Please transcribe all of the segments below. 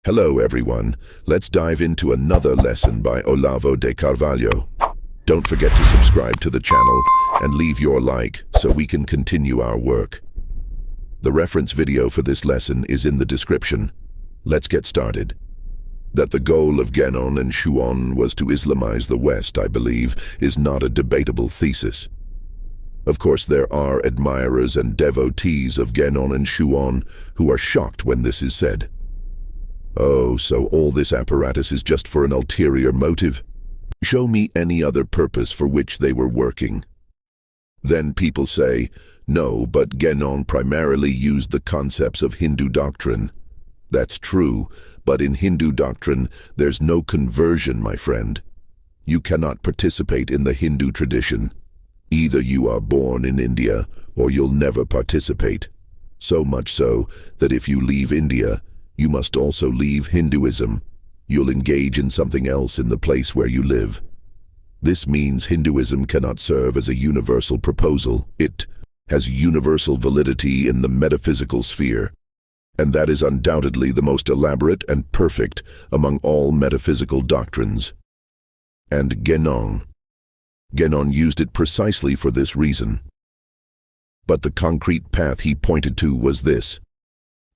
Hello everyone, let's dive into another lesson by Olavo de Carvalho. Don't forget to subscribe to the channel and leave your like so we can continue our work. The reference video for this lesson is in the description. Let's get started. That the goal of Guénon and Chouan was to Islamize the West, I believe, is not a debatable thesis. Of course, there are admirers and devotees of Guénon and Chouan who are shocked when this is said. Oh, so all this apparatus is just for an ulterior motive? Show me any other purpose for which they were working. Then people say, no, but Guénon primarily used the concepts of Hindu doctrine. That's true, but in Hindu doctrine, there's no conversion, my friend. You cannot participate in the Hindu tradition. Either you are born in India, or you'll never participate. So much so that if you leave India, you must also leave Hinduism. You'll engage in something else in the place where you live. This means Hinduism cannot serve as a universal proposal. It has universal validity in the metaphysical sphere, and that is undoubtedly the most elaborate and perfect among all metaphysical doctrines. And Guénon used it precisely for this reason. But the concrete path he pointed to was this: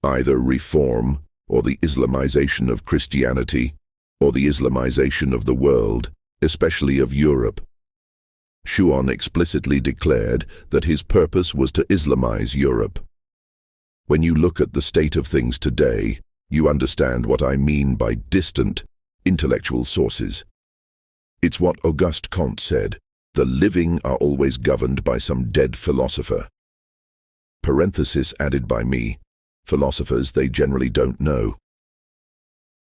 either reform, or the Islamization of Christianity, or the Islamization of the world, especially of Europe. Chouan explicitly declared that his purpose was to Islamize Europe. When you look at the state of things today, you understand what I mean by distant, intellectual sources. It's what Auguste Comte said: the living are always governed by some dead philosopher. Parenthesis added by me: philosophers they generally don't know.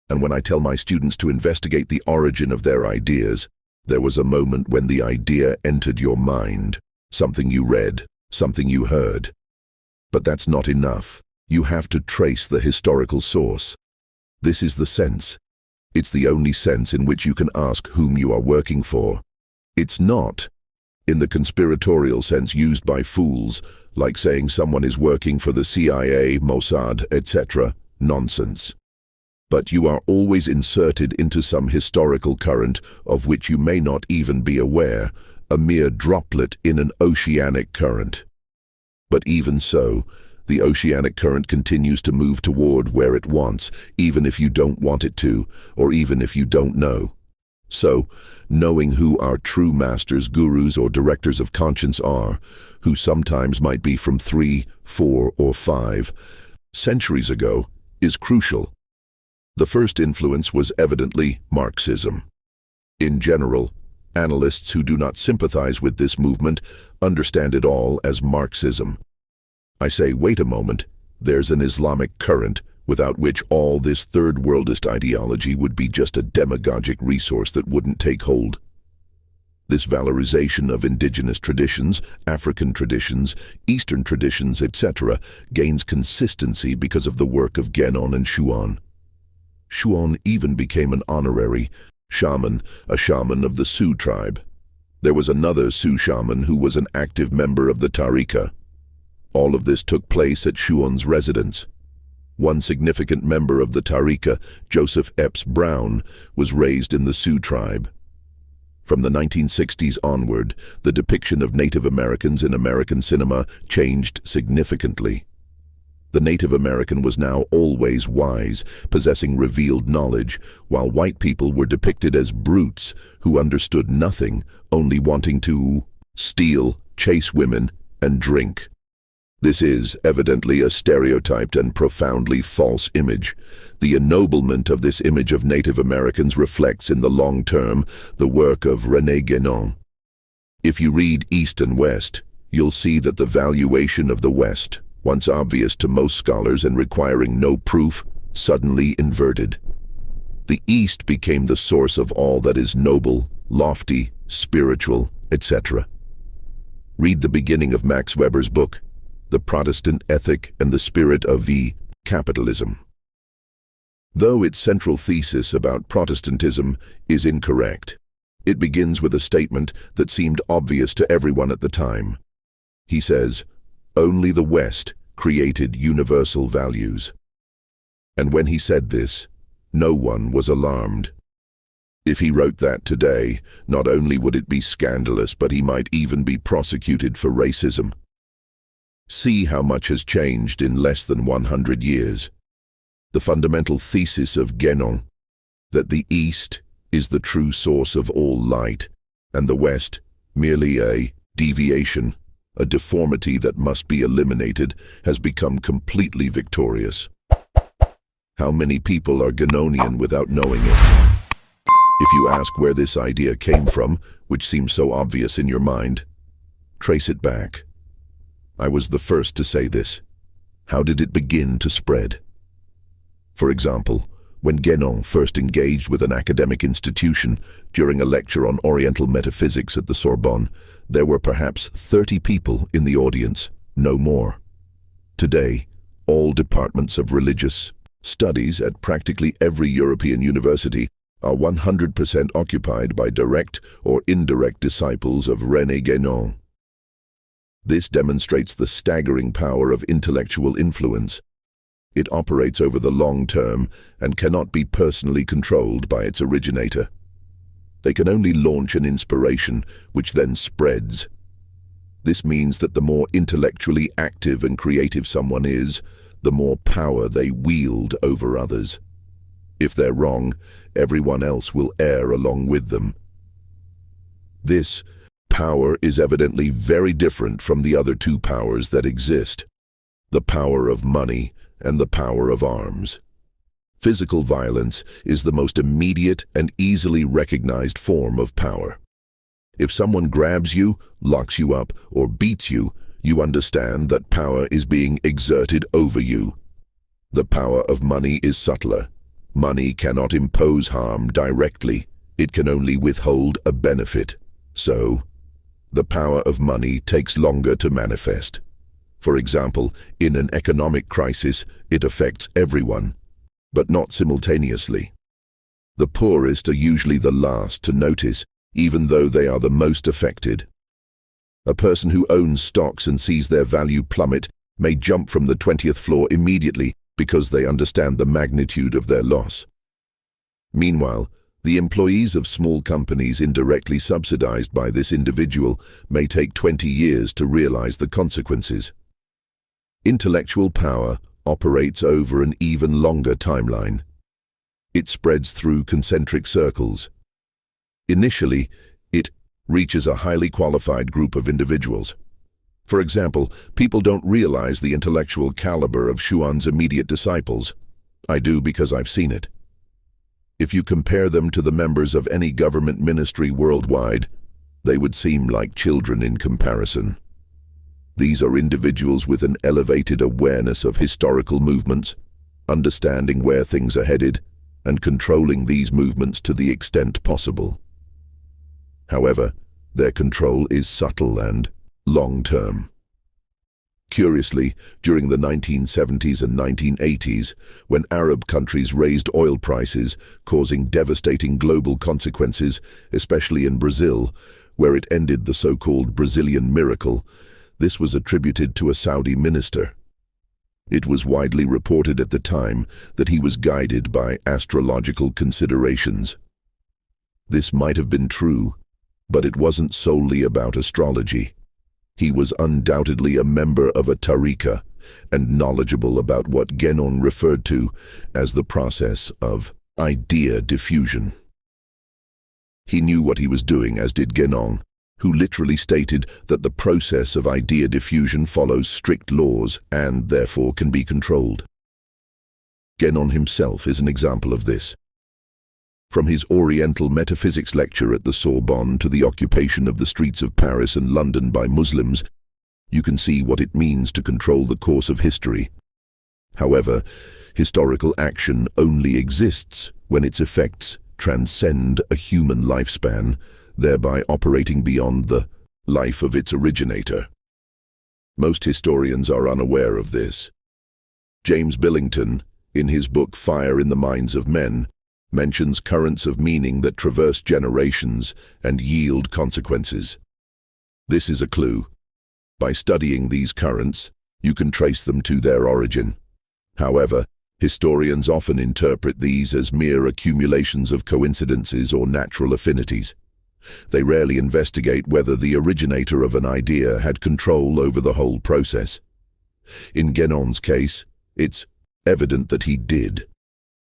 And when I tell my students to investigate the origin of their ideas, there was a moment when the idea entered your mind, something you read, something you heard. But that's not enough. You have to trace the historical source. This is the sense. It's the only sense in which you can ask whom you are working for. It's not in the conspiratorial sense used by fools, like saying someone is working for the CIA, Mossad, etc. Nonsense. But you are always inserted into some historical current of which you may not even be aware, a mere droplet in an oceanic current. But even so, the oceanic current continues to move toward where it wants, even if you don't want it to, or even if you don't know. So, knowing who our true masters, gurus, or directors of conscience are, who sometimes might be from 3, 4, or 5 centuries ago, is crucial. The first influence was evidently Marxism. In general, analysts who do not sympathize with this movement understand it all as Marxism. I say, wait a moment, there's an Islamic current without which all this third-worldist ideology would be just a demagogic resource that wouldn't take hold. This valorization of indigenous traditions, African traditions, Eastern traditions, etc. gains consistency because of the work of Guénon and Chouan. Chouan even became an honorary shaman, a shaman of the Sioux tribe. There was another Sioux shaman who was an active member of the Tariqa. All of this took place at Chouan's residence. One significant member of the Tariqa, Joseph Epps Brown, was raised in the Sioux tribe. From the 1960s onward, the depiction of Native Americans in American cinema changed significantly. The Native American was now always wise, possessing revealed knowledge, while white people were depicted as brutes who understood nothing, only wanting to steal, chase women, and drink. This is evidently a stereotyped and profoundly false image. The ennoblement of this image of Native Americans reflects in the long term the work of René Guénon. If you read East and West, you'll see that the valuation of the West, once obvious to most scholars and requiring no proof, suddenly inverted. The East became the source of all that is noble, lofty, spiritual, etc. Read the beginning of Max Weber's book, The Protestant Ethic and the Spirit of the Capitalism. Though its central thesis about Protestantism is incorrect, it begins with a statement that seemed obvious to everyone at the time. He says, "Only the West created universal values." And when he said this, no one was alarmed. If he wrote that today, not only would it be scandalous, but he might even be prosecuted for racism. See how much has changed in less than 100 years. The fundamental thesis of Guénon, that the East is the true source of all light, and the West merely a deviation, a deformity that must be eliminated, has become completely victorious. How many people are Guénonian without knowing it? If you ask where this idea came from, which seems so obvious in your mind, trace it back. I was the first to say this. How did it begin to spread? For example, when Guénon first engaged with an academic institution during a lecture on Oriental metaphysics at the Sorbonne, there were perhaps 30 people in the audience, no more. Today, all departments of religious studies at practically every European university are 100% occupied by direct or indirect disciples of René Guénon. This demonstrates the staggering power of intellectual influence. It operates over the long term and cannot be personally controlled by its originator. They can only launch an inspiration, which then spreads. This means that the more intellectually active and creative someone is, the more power they wield over others. If they're wrong, everyone else will err along with them. This power is evidently very different from the other two powers that exist, the power of money and the power of arms. Physical violence is the most immediate and easily recognized form of power. If someone grabs you, locks you up, or beats you, you understand that power is being exerted over you. The power of money is subtler. Money cannot impose harm directly. It can only withhold a benefit. So, the power of money takes longer to manifest. For example, in an economic crisis, it affects everyone, but not simultaneously. The poorest are usually the last to notice, even though they are the most affected. A person who owns stocks and sees their value plummet may jump from the 20th floor immediately because they understand the magnitude of their loss. Meanwhile, the employees of small companies indirectly subsidized by this individual may take 20 years to realize the consequences. Intellectual power operates over an even longer timeline. It spreads through concentric circles. Initially, it reaches a highly qualified group of individuals. For example, people don't realize the intellectual caliber of Xuan's immediate disciples. I do because I've seen it. If you compare them to the members of any government ministry worldwide, they would seem like children in comparison. These are individuals with an elevated awareness of historical movements, understanding where things are headed, and controlling these movements to the extent possible. However, their control is subtle and long-term. Curiously, during the 1970s and 1980s, when Arab countries raised oil prices, causing devastating global consequences, especially in Brazil, where it ended the so-called Brazilian miracle, this was attributed to a Saudi minister. It was widely reported at the time that he was guided by astrological considerations. This might have been true, but it wasn't solely about astrology. He was undoubtedly a member of a tariqa and knowledgeable about what Guénon referred to as the process of idea diffusion. He knew what he was doing, as did Guénon, who literally stated that the process of idea diffusion follows strict laws and therefore can be controlled. Guénon himself is an example of this. From his Oriental metaphysics lecture at the Sorbonne to the occupation of the streets of Paris and London by Muslims, you can see what it means to control the course of history. However, historical action only exists when its effects transcend a human lifespan, thereby operating beyond the life of its originator. Most historians are unaware of this. James Billington, in his book Fire in the Minds of Men, mentions currents of meaning that traverse generations and yield consequences. This is a clue. By studying these currents, you can trace them to their origin. However, Historians often interpret these as mere accumulations of coincidences or natural affinities. They rarely investigate whether the originator of an idea had control over the whole process. In Guénon's case, it's evident that he did.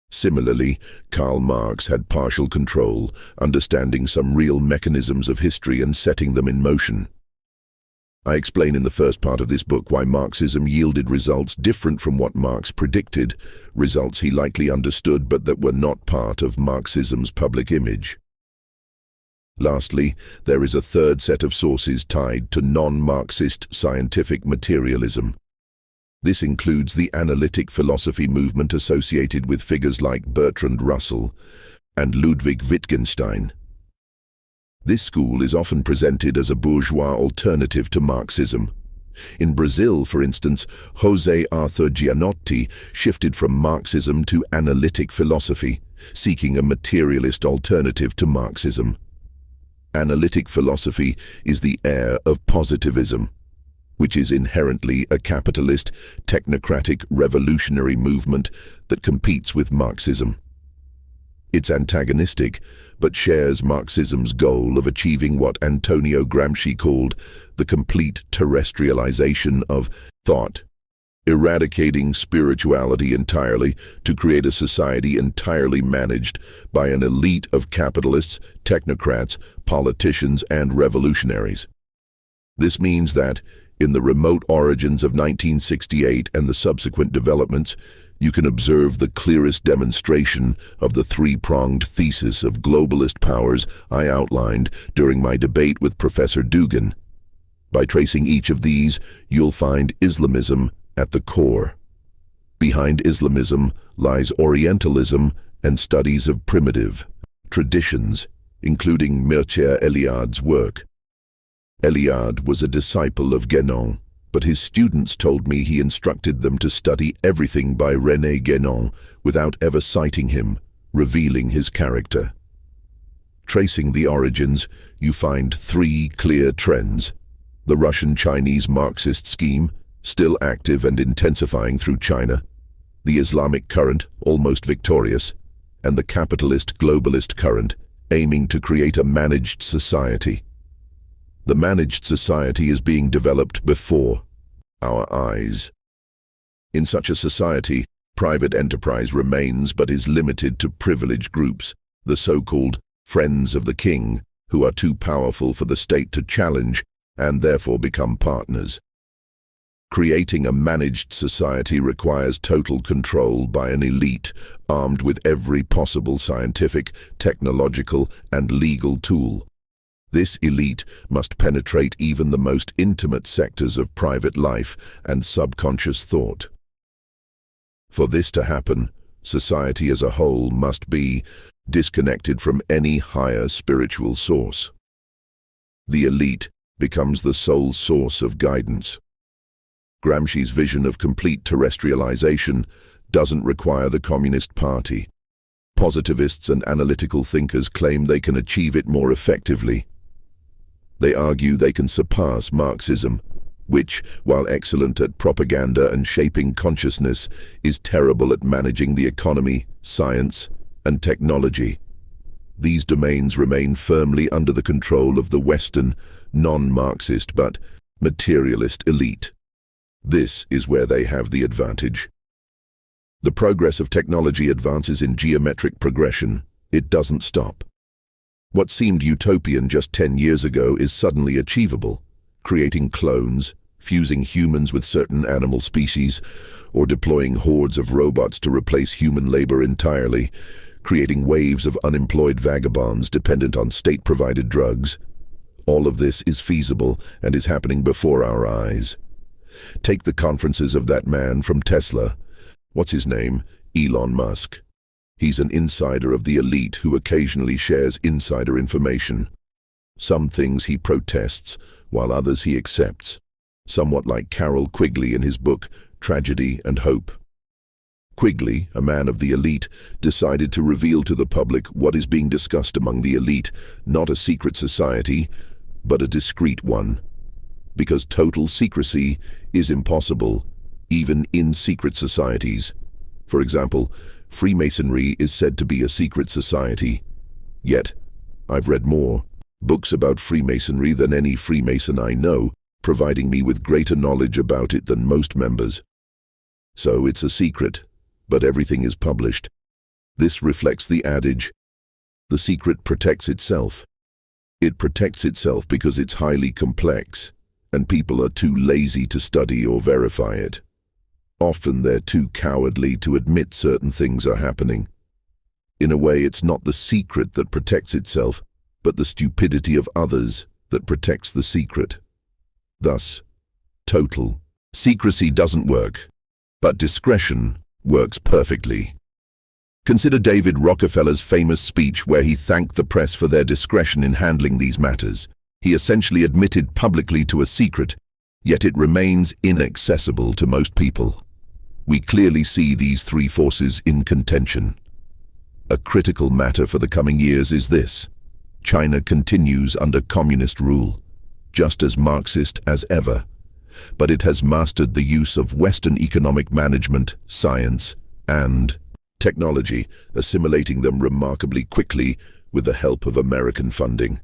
Similarly, Karl Marx had partial control, understanding some real mechanisms of history and setting them in motion. I explain in the first part of this book why Marxism yielded results different from what Marx predicted, results he likely understood but that were not part of Marxism's public image. Lastly, there is a third set of sources tied to non-Marxist scientific materialism. This includes the analytic philosophy movement associated with figures like Bertrand Russell and Ludwig Wittgenstein. This school is often presented as a bourgeois alternative to Marxism. In Brazil, for instance, José Arthur Gianotti shifted from Marxism to analytic philosophy, seeking a materialist alternative to Marxism. Analytic philosophy is the heir of positivism, which is inherently a capitalist, technocratic, revolutionary movement that competes with Marxism. It's antagonistic, but shares Marxism's goal of achieving what Antonio Gramsci called the complete terrestrialization of thought, eradicating spirituality entirely to create a society entirely managed by an elite of capitalists, technocrats, politicians, and revolutionaries. This means that, in the remote origins of 1968 and the subsequent developments, you can observe the clearest demonstration of the three-pronged thesis of globalist powers I outlined during my debate with Professor Dugan. By tracing each of these, you'll find Islamism at the core. Behind Islamism lies Orientalism and studies of primitive traditions, including Mircea Eliade's work. Eliade was a disciple of Guénon, but his students told me he instructed them to study everything by René Guénon without ever citing him, revealing his character. Tracing the origins, you find three clear trends: the Russian-Chinese Marxist scheme, still active and intensifying through China, the Islamic current, almost victorious, and the capitalist globalist current, aiming to create a managed society. The managed society is being developed before our eyes. In such a society, private enterprise remains but is limited to privileged groups, the so-called friends of the king, who are too powerful for the state to challenge and therefore become partners. Creating a managed society requires total control by an elite armed with every possible scientific, technological, and legal tool. This elite must penetrate even the most intimate sectors of private life and subconscious thought. For this to happen, society as a whole must be disconnected from any higher spiritual source. The elite becomes the sole source of guidance. Gramsci's vision of complete terrestrialization doesn't require the Communist Party. Positivists and analytical thinkers claim they can achieve it more effectively. They argue they can surpass Marxism, which, while excellent at propaganda and shaping consciousness, is terrible at managing the economy, science, and technology. These domains remain firmly under the control of the Western, non-Marxist but materialist elite. This is where they have the advantage. The progress of technology advances in geometric progression. It doesn't stop. What seemed utopian just 10 years ago is suddenly achievable, creating clones, fusing humans with certain animal species, or deploying hordes of robots to replace human labor entirely, creating waves of unemployed vagabonds dependent on state-provided drugs. All of this is feasible and is happening before our eyes. Take the conferences of that man from Tesla. What's his name? Elon Musk. He's an insider of the elite who occasionally shares insider information. Some things he protests, while others he accepts, somewhat like Carroll Quigley in his book Tragedy and Hope. Quigley, a man of the elite, decided to reveal to the public what is being discussed among the elite, not a secret society, but a discreet one. Because total secrecy is impossible, even in secret societies. For example, Freemasonry is said to be a secret society. Yet, I've read more books about Freemasonry than any Freemason I know, providing me with greater knowledge about it than most members. So it's a secret, but everything is published. This reflects the adage, the secret protects itself. It protects itself because it's highly complex, and people are too lazy to study or verify it. Often they're too cowardly to admit certain things are happening. In a way, it's not the secret that protects itself, but the stupidity of others that protects the secret. Thus, total secrecy doesn't work, but discretion works perfectly. Consider David Rockefeller's famous speech where he thanked the press for their discretion in handling these matters. He essentially admitted publicly to a secret, yet it remains inaccessible to most people. We clearly see these three forces in contention. A critical matter for the coming years is this: China continues under communist rule, just as Marxist as ever, but it has mastered the use of Western economic management, science, and technology, assimilating them remarkably quickly with the help of American funding.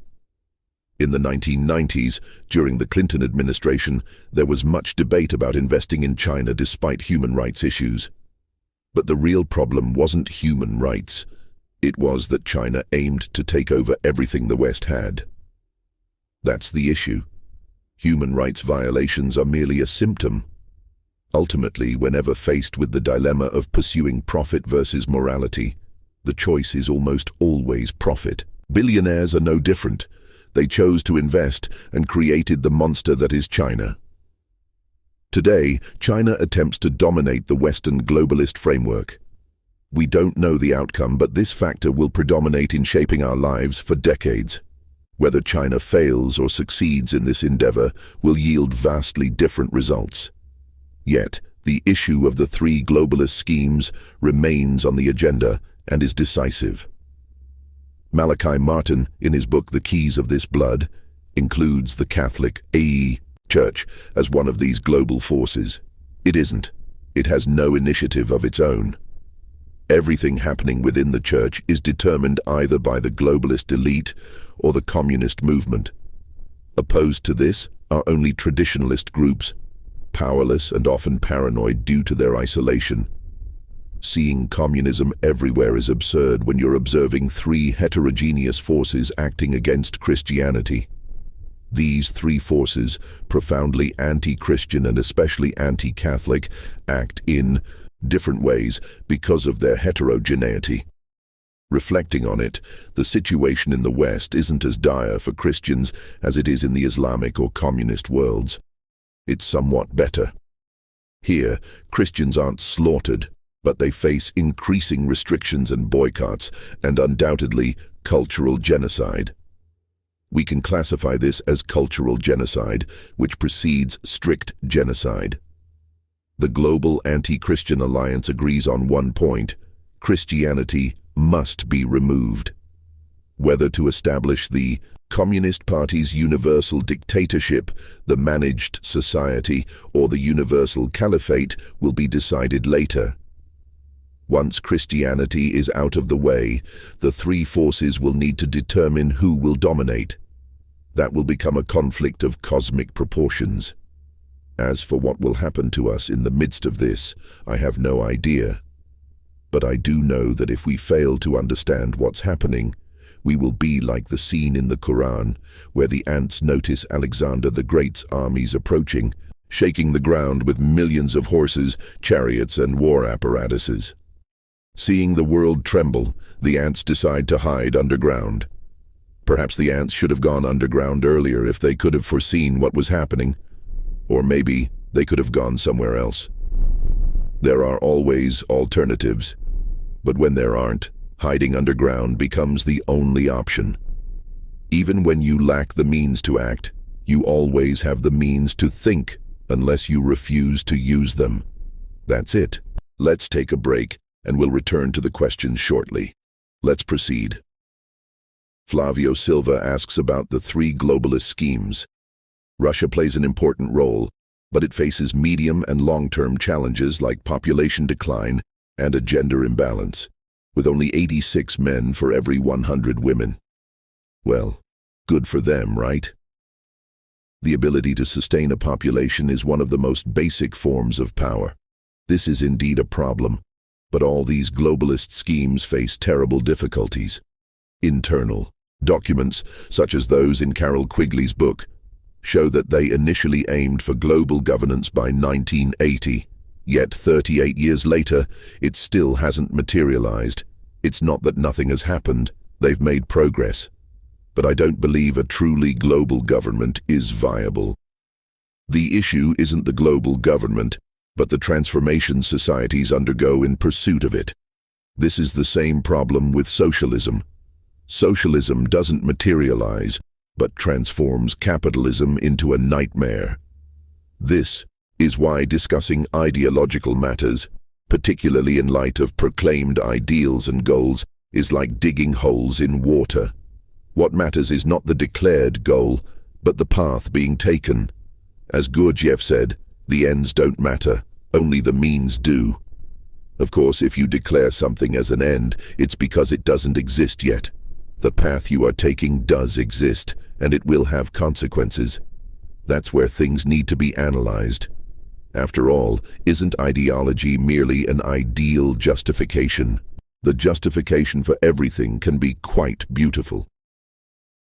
In the 1990s, during the Clinton administration, there was much debate about investing in China despite human rights issues. But the real problem wasn't human rights. It was that China aimed to take over everything the West had. That's the issue. Human rights violations are merely a symptom. Ultimately, whenever faced with the dilemma of pursuing profit versus morality, the choice is almost always profit. Billionaires are no different. They chose to invest and created the monster that is China. Today, China attempts to dominate the Western globalist framework. We don't know the outcome, but this factor will predominate in shaping our lives for decades. Whether China fails or succeeds in this endeavor will yield vastly different results. Yet, the issue of the three globalist schemes remains on the agenda and is decisive. Malachi Martin, in his book The Keys of This Blood, includes the Catholic Church as one of these global forces. It isn't. It has no initiative of its own. Everything happening within the church is determined either by the globalist elite or the communist movement. Opposed to this are only traditionalist groups, powerless and often paranoid due to their isolation. Seeing communism everywhere is absurd when you're observing three heterogeneous forces acting against Christianity. These three forces, profoundly anti-Christian and especially anti-Catholic, act in different ways because of their heterogeneity. Reflecting on it, the situation in the West isn't as dire for Christians as it is in the Islamic or communist worlds. It's somewhat better. Here, Christians aren't slaughtered, but they face increasing restrictions and boycotts, and undoubtedly cultural genocide. We can classify this as cultural genocide, which precedes strict genocide. The Global Anti-Christian Alliance agrees on one point: Christianity must be removed. Whether to establish the Communist Party's universal dictatorship, the managed society, or the universal caliphate will be decided later. Once Christianity is out of the way, the three forces will need to determine who will dominate. That will become a conflict of cosmic proportions. As for what will happen to us in the midst of this, I have no idea. But I do know that if we fail to understand what's happening, we will be like the scene in the Quran, where the ants notice Alexander the Great's armies approaching, shaking the ground with millions of horses, chariots, and war apparatuses. Seeing the world tremble, the ants decide to hide underground. Perhaps the ants should have gone underground earlier if they could have foreseen what was happening. Or maybe they could have gone somewhere else. There are always alternatives, but when there aren't, hiding underground becomes the only option. Even when you lack the means to act, you always have the means to think, unless you refuse to use them. That's it. Let's take a break, and we'll return to the questions shortly. Let's proceed. Flavio Silva asks about the three globalist schemes. Russia plays an important role, but it faces medium and long-term challenges like population decline, and a gender imbalance, with only 86 men for every 100 women. Well, good for them, right? The ability to sustain a population is one of the most basic forms of power. This is indeed a problem, but all these globalist schemes face terrible difficulties. Internal documents, such as those in Carol Quigley's book, show that they initially aimed for global governance by 1980, yet 38 years later, it still hasn't materialized. It's not that nothing has happened, they've made progress. But I don't believe a truly global government is viable. The issue isn't the global government, but the transformation societies undergo in pursuit of it. This is the same problem with socialism. Socialism doesn't materialize, but transforms capitalism into a nightmare. This is why discussing ideological matters, particularly in light of proclaimed ideals and goals, is like digging holes in water. What matters is not the declared goal, but the path being taken. As Gurdjieff said, the ends don't matter, only the means do. Of course, if you declare something as an end, it's because it doesn't exist yet. The path you are taking does exist, and it will have consequences. That's where things need to be analyzed. After all, isn't ideology merely an ideal justification? The justification for everything can be quite beautiful.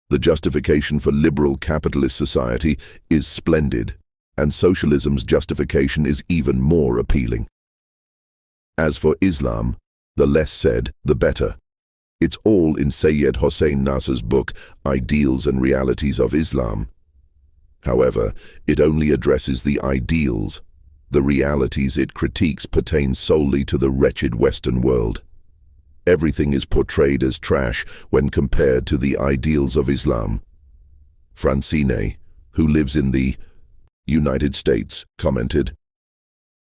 The justification for liberal capitalist society is splendid, and socialism's justification is even more appealing. As for Islam, the less said, the better. It's all in Sayyid Hossein Nasr's book, Ideals and Realities of Islam. However, it only addresses the ideals. The realities it critiques pertain solely to the wretched Western world. Everything is portrayed as trash when compared to the ideals of Islam. Francine, who lives in the United States, commented,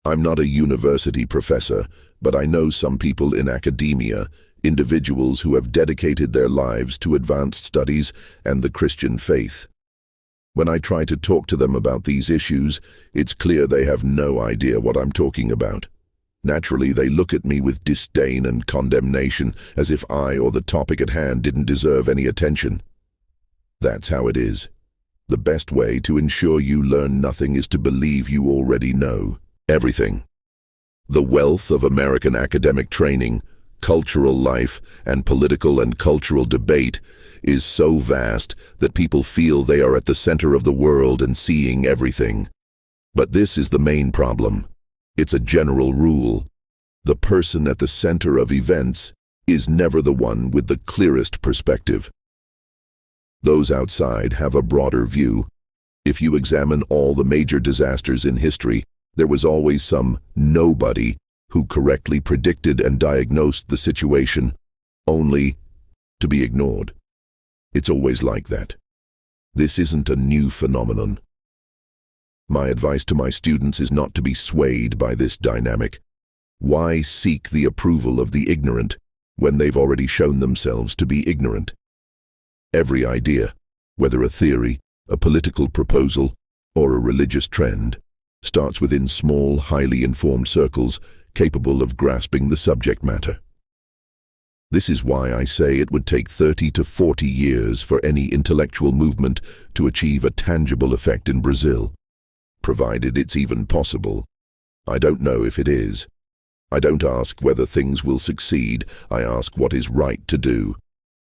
"I'm not a university professor, but I know some people in academia, individuals who have dedicated their lives to advanced studies and the Christian faith. When I try to talk to them about these issues, it's clear they have no idea what I'm talking about. Naturally, they look at me with disdain and condemnation, as if I or the topic at hand didn't deserve any attention. That's how it is. The best way to ensure you learn nothing is to believe you already know everything. The wealth of American academic training, cultural life, and political and cultural debate is so vast that people feel they are at the center of the world and seeing everything. But this is the main problem. It's a general rule. The person at the center of events is never the one with the clearest perspective. Those outside have a broader view. If you examine all the major disasters in history, there was always some nobody who correctly predicted and diagnosed the situation, only to be ignored. It's always like that. This isn't a new phenomenon. My advice to my students is not to be swayed by this dynamic. Why seek the approval of the ignorant when they've already shown themselves to be ignorant? Every idea, whether a theory, a political proposal, or a religious trend, starts within small, highly informed circles capable of grasping the subject matter. This is why I say it would take 30 to 40 years for any intellectual movement to achieve a tangible effect in Brazil, provided it's even possible. I don't know if it is. I don't ask whether things will succeed, I ask what is right to do.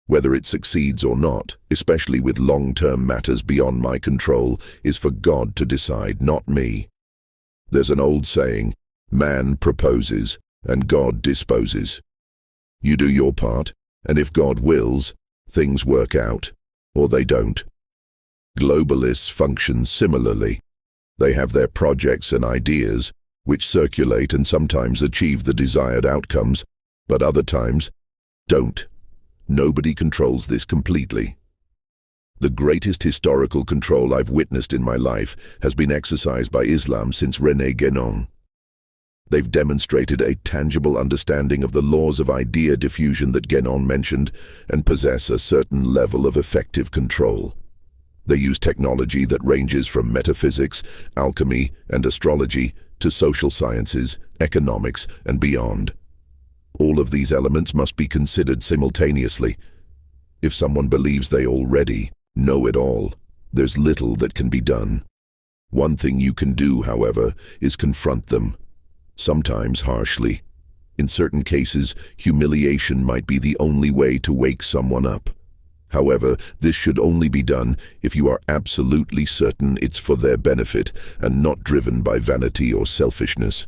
Whether it succeeds or not, especially with long-term matters beyond my control, is for God to decide, not me. There's an old saying, man proposes and God disposes. You do your part, and if God wills, things work out, or they don't. Globalists function similarly. They have their projects and ideas, which circulate and sometimes achieve the desired outcomes, but other times don't. Nobody controls this completely. The greatest historical control I've witnessed in my life has been exercised by Islam since René Guénon. They've demonstrated a tangible understanding of the laws of idea diffusion that Guénon mentioned and possess a certain level of effective control. They use technology that ranges from metaphysics, alchemy, and astrology to social sciences, economics, and beyond. All of these elements must be considered simultaneously. If someone believes they already know it all, there's little that can be done. One thing you can do, however, is confront them, sometimes harshly. In certain cases, humiliation might be the only way to wake someone up. However, this should only be done if you are absolutely certain it's for their benefit and not driven by vanity or selfishness.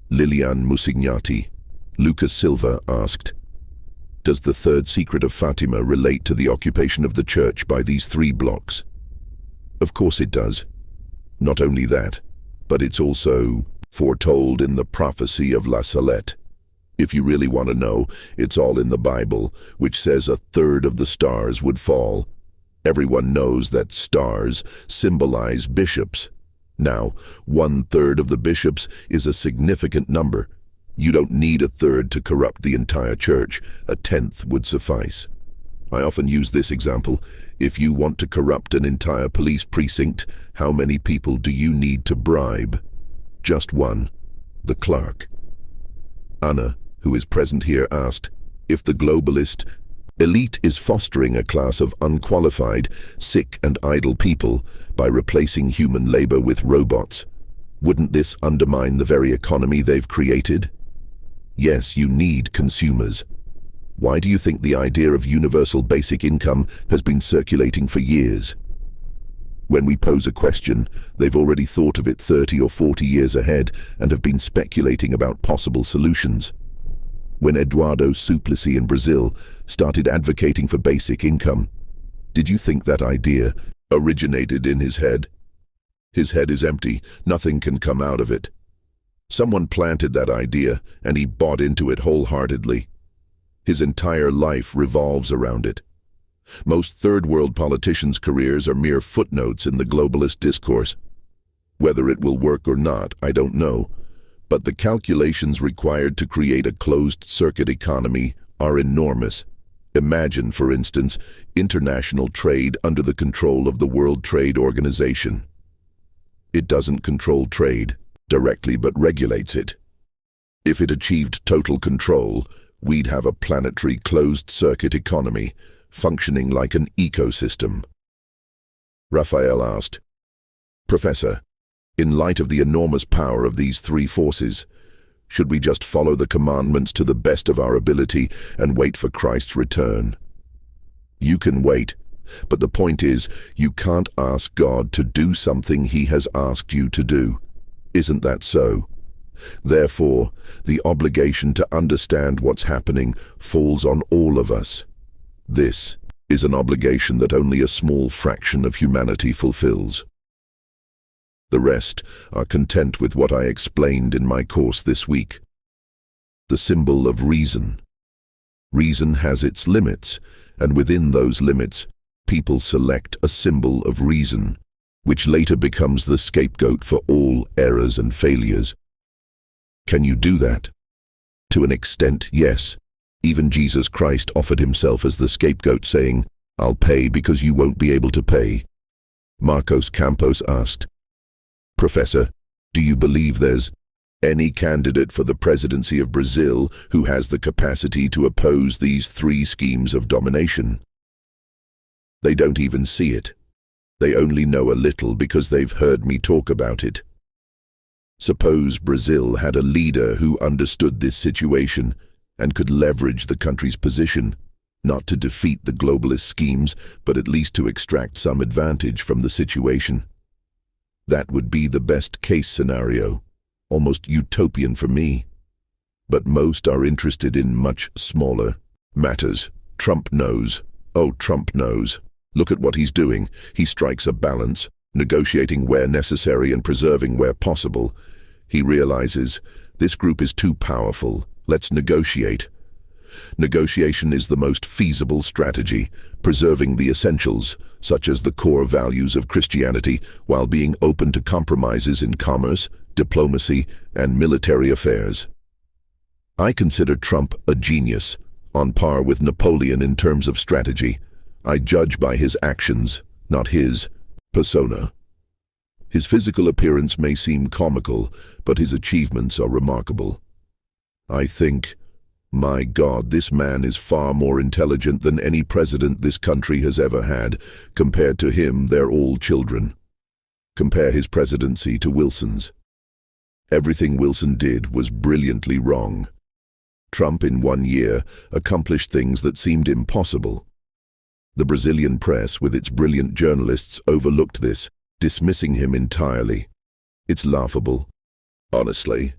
Lilian Musignati, Lucas Silva asked, does the third secret of Fatima relate to the occupation of the church by these 3 blocks? Of course it does. Not only that, but it's also foretold in the prophecy of La Salette. If you really want to know, it's all in the Bible, which says 1/3 of the stars would fall. Everyone knows that stars symbolize bishops. Now, 1/3 of the bishops is a significant number. You don't need 1/3 to corrupt the entire church. 1/10 would suffice. I often use this example. If you want to corrupt an entire police precinct, how many people do you need to bribe? Just one, the clerk. Anna, who is present here, asked, if the globalist elite is fostering a class of unqualified, sick and idle people by replacing human labor with robots, wouldn't this undermine the very economy they've created? Yes, you need consumers. Why do you think the idea of universal basic income has been circulating for years? When we pose a question, they've already thought of it 30 or 40 years ahead and have been speculating about possible solutions. When Eduardo Suplicy in Brazil started advocating for basic income, did you think that idea originated in his head? His head is empty, nothing can come out of it. Someone planted that idea and he bought into it wholeheartedly. His entire life revolves around it. Most third-world politicians' careers are mere footnotes in the globalist discourse. Whether it will work or not, I don't know, but the calculations required to create a closed-circuit economy are enormous. Imagine, for instance, international trade under the control of the World Trade Organization. It doesn't control trade directly but regulates it. If it achieved total control, we'd have a planetary closed-circuit economy functioning like an ecosystem. Raphael asked, Professor, in light of the enormous power of these 3 forces, should we just follow the commandments to the best of our ability and wait for Christ's return? You can wait, but the point is, you can't ask God to do something He has asked you to do. Isn't that so? Therefore, the obligation to understand what's happening falls on all of us. This is an obligation that only a small fraction of humanity fulfills. The rest are content with what I explained in my course this week. The symbol of reason. Reason has its limits, and within those limits, people select a symbol of reason, which later becomes the scapegoat for all errors and failures. Can you do that? To an extent, yes. Even Jesus Christ offered himself as the scapegoat, saying, I'll pay because you won't be able to pay. Marcos Campos asked, Professor, do you believe there's any candidate for the presidency of Brazil who has the capacity to oppose these 3 schemes of domination? They don't even see it. They only know a little because they've heard me talk about it. Suppose Brazil had a leader who understood this situation and could leverage the country's position, not to defeat the globalist schemes, but at least to extract some advantage from the situation. That would be the best-case scenario, almost utopian for me. But most are interested in much smaller matters. Trump knows. Oh, Trump knows. Look at what he's doing. He strikes a balance, negotiating where necessary and preserving where possible. He realizes, this group is too powerful. Let's negotiate. Negotiation is the most feasible strategy, preserving the essentials, such as the core values of Christianity, while being open to compromises in commerce, diplomacy, and military affairs. I consider Trump a genius, on par with Napoleon in terms of strategy. I judge by his actions, not his persona. His physical appearance may seem comical, but his achievements are remarkable. I think, My God, this man is far more intelligent than any president this country has ever had. Compared to him, they're all children. Compare his presidency to Wilson's. Everything Wilson did was brilliantly wrong. Trump, in 1 year, accomplished things that seemed impossible. The Brazilian press, with its brilliant journalists, overlooked this, dismissing him entirely. It's laughable. Honestly,